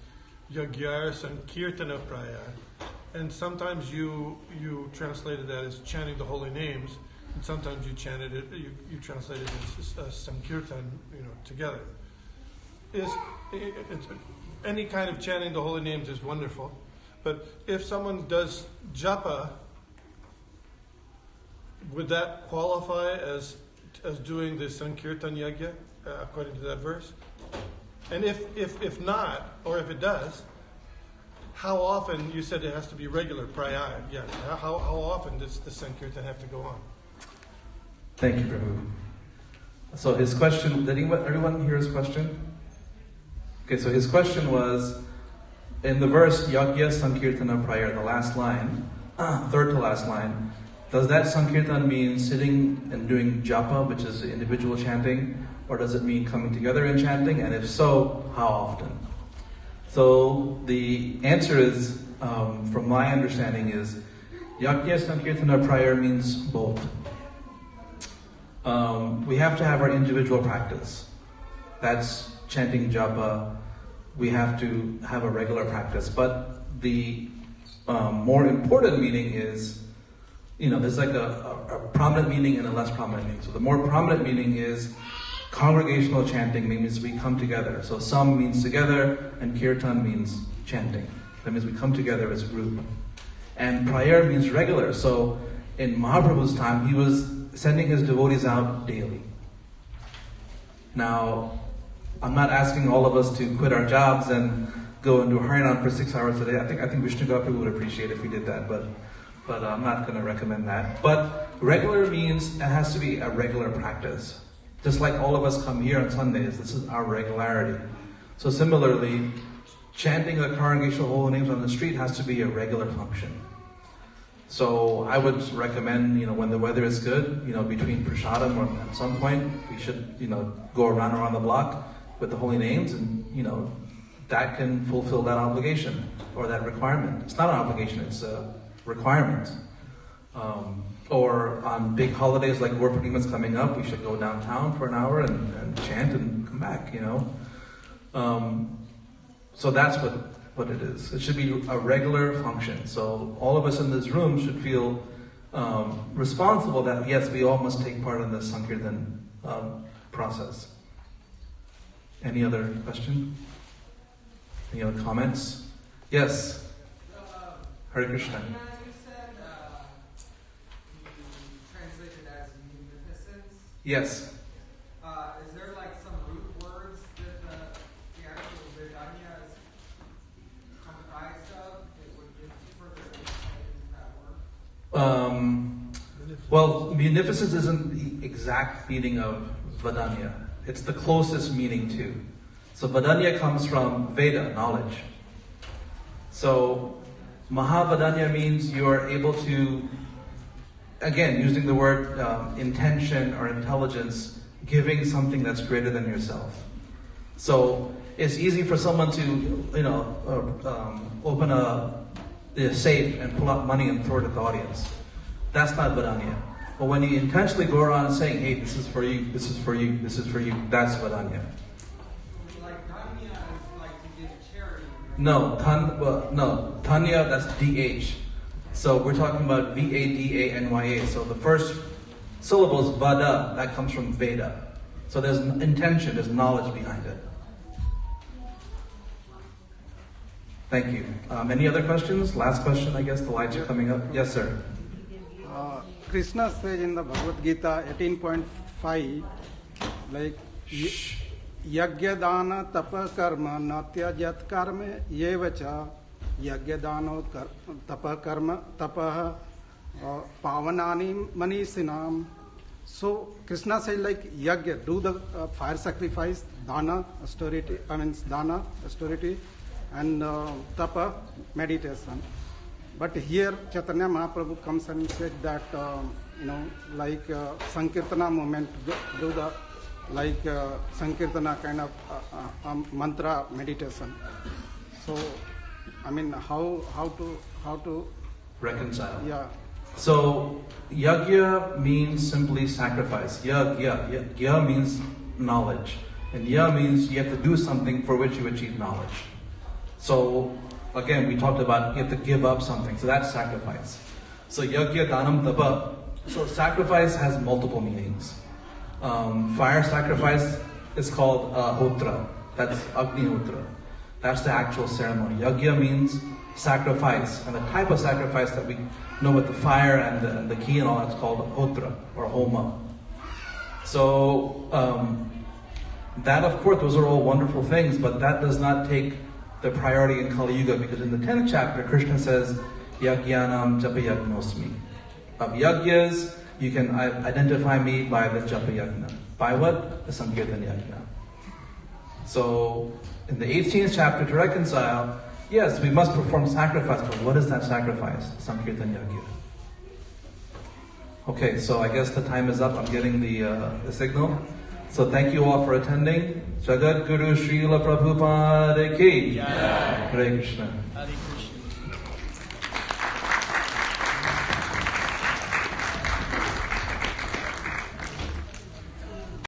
Yagyar Sankirtana Praya. And sometimes you translated that as chanting the holy names, and sometimes you chanted it. You translated it as Sankirtan, together. Any kind of chanting the holy names is wonderful, but if someone does japa, would that qualify as doing the Sankirtan Yagya according to that verse? And if not, or if it does, how often? You said it has to be regular praya. Yeah. How often does the Sankirtan have to go on? Thank you, Prabhu. So his question, did everyone hear his question? Okay, so his question was, in the verse, Yagya Sankirtana Prayer, the last line, third to last line, does that Sankirtan mean sitting and doing japa, which is individual chanting, or does it mean coming together and chanting? And if so, how often? So the answer is, from my understanding, is Yagya Sankirtana Prayer means both. We have to have our individual practice. That's chanting japa. We have to have a regular practice. But the more important meaning is, there's like a prominent meaning and a less prominent meaning. So the more prominent meaning is congregational chanting means we come together. So sam means together and kirtan means chanting. That means we come together as a group. And prayer means regular. So in Mahaprabhu's time, he was sending his devotees out daily. Now, I'm not asking all of us to quit our jobs and go and do Harinam for 6 hours a day. I think Vishnu Prabhu would appreciate if we did that, but I'm not going to recommend that. But regular means it has to be a regular practice. Just like all of us come here on Sundays, this is our regularity. So similarly, chanting the congregational holy names on the street has to be a regular function. So I would recommend, when the weather is good, between prasadam or at some point, we should, go around the block with the holy names, and, that can fulfill that obligation or that requirement. It's not an obligation, it's a requirement. Or on big holidays like War Purnima's coming up, we should go downtown for an hour and chant and come back, So that's what it is. It should be a regular function. So all of us in this room should feel responsible that, yes, we all must take part in the Sankirtan process. Any other question? Any other comments? Yes. Hare Krishna. You said you translated as munificence. Yes. Is there some root words that the actual Vedanya is comprised of that would give further insight into that word? Well, munificence isn't the exact meaning of Vedanya. It's the closest meaning to. So Vedanya comes from Veda, knowledge. So Mahavadanya means you're able to, again, using the word intention or intelligence, giving something that's greater than yourself. So it's easy for someone to, open a safe and pull out money and throw it at the audience. That's not Vedanya. But when you intentionally go around saying, hey, this is for you, this is for you, this is for you, that's Vedanya. Like Danya is No, Tanya, that's DH. So we're talking about Vadanya. So the first syllable is Vada, that comes from Veda. So there's intention, there's knowledge behind it. Thank you. Any other questions? Last question, I guess, the lights are coming up. Yes, sir. Krishna says in the Bhagavad Gita 18.5, like, Yagya dana tapa karma natya jat karma yevacha yagya dano tapa karma tapa pavanani manisinam. So Krishna said like yagya, do the fire sacrifice, dana, austerity, and tapa, meditation. But here Chaitanya Mahaprabhu comes and said that, like Sankirtana movement, do the like Sankirtana kind of mantra meditation. So, I mean, how to reconcile? Yeah. So, yagya means simply sacrifice. Yagya means knowledge. And ya means you have to do something for which you achieve knowledge. So, again, we talked about you have to give up something. So that's sacrifice. So, yagya danam tapa. So, sacrifice has multiple meanings. Fire sacrifice is called hotra. That's Agni Hotra. That's the actual ceremony. Yagya means sacrifice, and the type of sacrifice that we know with the fire and the key and all that's called hotra or homa. So that, of course, those are all wonderful things, but that does not take the priority in Kali Yuga, because in the 10th chapter, Krishna says, Yagyanam Japayagnosmi. Of yagyas, you can identify me by the Japa Yagna. By what? The Sankirtan Yagna. So, in the 18th chapter, to reconcile, yes, we must perform sacrifice, but what is that sacrifice? Sankirtan Yagya. Okay, so I guess the time is up. I'm getting the signal. So thank you all for attending. Jagat Guru Srila Prabhupada Ki. Hare Krishna. Hare Krishna.